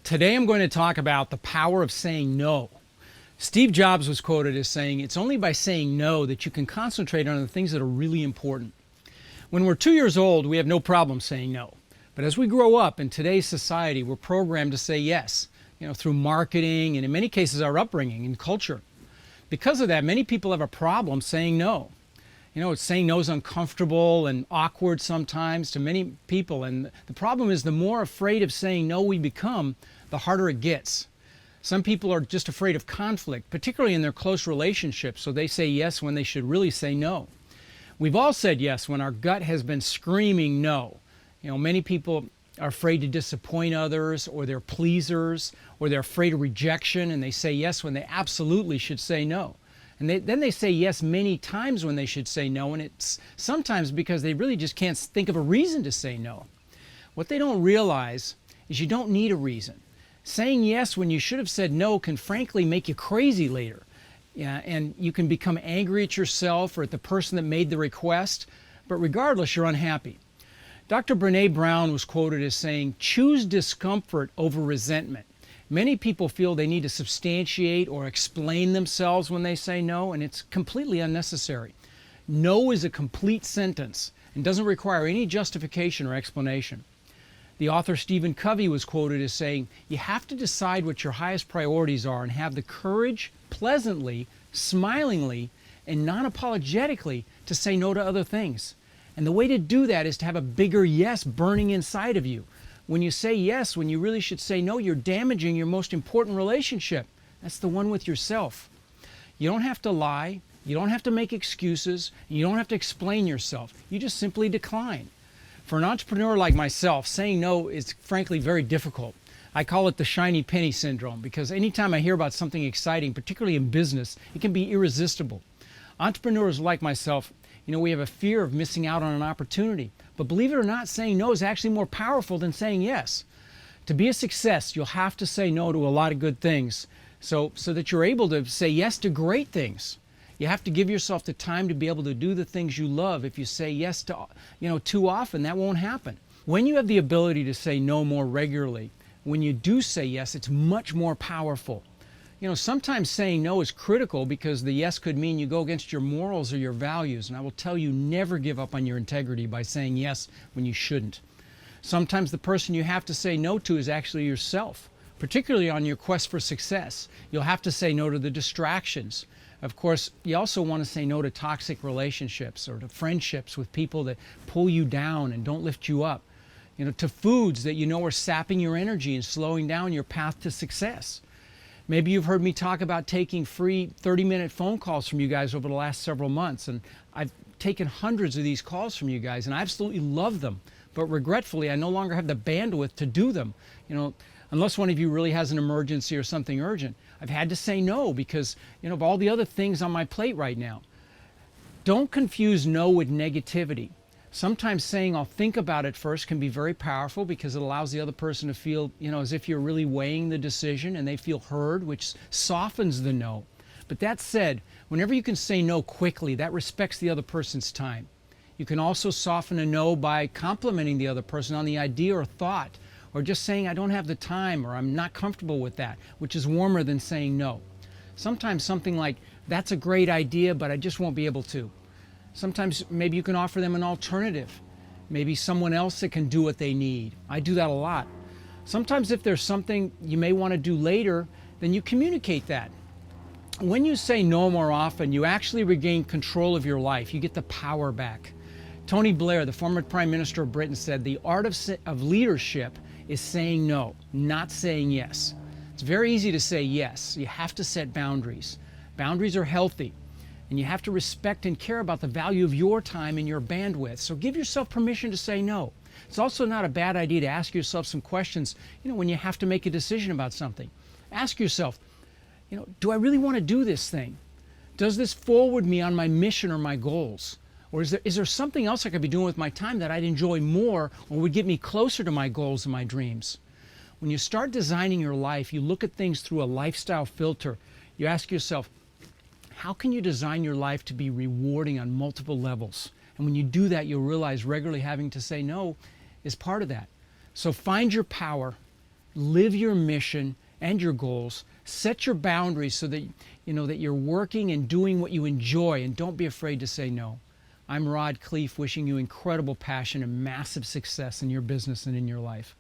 Today I'm going to talk about the power of saying no. Steve Jobs was quoted as saying, "It's only by saying no that you can concentrate on the things that are really important." When we're 2 years old, we have no problem saying no. But as we grow up in today's society, we're programmed to say yes, through marketing and in many cases our upbringing and culture. Because of that, many people have a problem saying no. Saying no is uncomfortable and awkward sometimes to many people. And the problem is the more afraid of saying no we become, the harder it gets. Some people are just afraid of conflict, particularly in their close relationships, so they say yes when they should really say no. We've all said yes when our gut has been screaming no. Many people are afraid to disappoint others, or they're pleasers, or they're afraid of rejection, and they say yes when they absolutely should say no. And then they say yes many times when they should say no, and it's sometimes because they really just can't think of a reason to say no. What they don't realize is you don't need a reason. Saying yes when you should have said no can frankly make you crazy later. And you can become angry at yourself or at the person that made the request, but regardless, you're unhappy. Dr. Brené Brown was quoted as saying, "Choose discomfort over resentment." Many people feel they need to substantiate or explain themselves when they say no, and it's completely unnecessary. No is a complete sentence and doesn't require any justification or explanation. The author Stephen Covey was quoted as saying, "You have to decide what your highest priorities are and have the courage, pleasantly, smilingly, and non-apologetically to say no to other things." And the way to do that is to have a bigger yes burning inside of you. When you say yes, when you really should say no, you're damaging your most important relationship. That's the one with yourself. You don't have to lie, you don't have to make excuses, and you don't have to explain yourself. You just simply decline. For an entrepreneur like myself, saying no is frankly very difficult. I call it the shiny penny syndrome because anytime I hear about something exciting, particularly in business, it can be irresistible. Entrepreneurs like myself, we have a fear of missing out on an opportunity. But believe it or not, saying no is actually more powerful than saying yes. To be a success, you'll have to say no to a lot of good things so that you're able to say yes to great things. You have to give yourself the time to be able to do the things you love. If you say yes to, too often, that won't happen. When you have the ability to say no more regularly, when you do say yes, it's much more powerful. Sometimes saying no is critical because the yes could mean you go against your morals or your values. And I will tell you, never give up on your integrity by saying yes when you shouldn't. Sometimes the person you have to say no to is actually yourself, particularly on your quest for success. You'll have to say no to the distractions. Of course, you also want to say no to toxic relationships or to friendships with people that pull you down and don't lift you up. To foods that are sapping your energy and slowing down your path to success. Maybe you've heard me talk about taking free 30-minute phone calls from you guys over the last several months, and I've taken hundreds of these calls from you guys, and I absolutely love them. But regretfully, I no longer have the bandwidth to do them. Unless one of you really has an emergency or something urgent. I've had to say no because, of all the other things on my plate right now. Don't confuse no with negativity. Sometimes saying "I'll think about it first" can be very powerful because it allows the other person to feel, as if you're really weighing the decision and they feel heard, which softens the no. But that said, whenever you can say no quickly, that respects the other person's time. You can also soften a no by complimenting the other person on the idea or thought, or just saying "I don't have the time" or "I'm not comfortable with that," which is warmer than saying no. Sometimes something like "That's a great idea, but I just won't be able to." Sometimes maybe you can offer them an alternative. Maybe someone else that can do what they need. I do that a lot. Sometimes if there's something you may want to do later, then you communicate that. When you say no more often, you actually regain control of your life. You get the power back. Tony Blair, the former Prime Minister of Britain, said the art of leadership is saying no, not saying yes. It's very easy to say yes. You have to set boundaries. Boundaries are healthy. And you have to respect and care about the value of your time and your bandwidth. So give yourself permission to say no. It's also not a bad idea to ask yourself some questions, when you have to make a decision about something. Ask yourself, do I really want to do this thing? Does this forward me on my mission or my goals? Or is there something else I could be doing with my time that I'd enjoy more or would get me closer to my goals and my dreams? When you start designing your life, you look at things through a lifestyle filter. You ask yourself, how can you design your life to be rewarding on multiple levels? And when you do that, you'll realize regularly having to say no is part of that. So find your power live your mission and your goals, set your boundaries so that you know that you're working and doing what you enjoy, and don't be afraid to say no. I'm Rod Cleef, wishing you incredible passion and massive success in your business and in your life.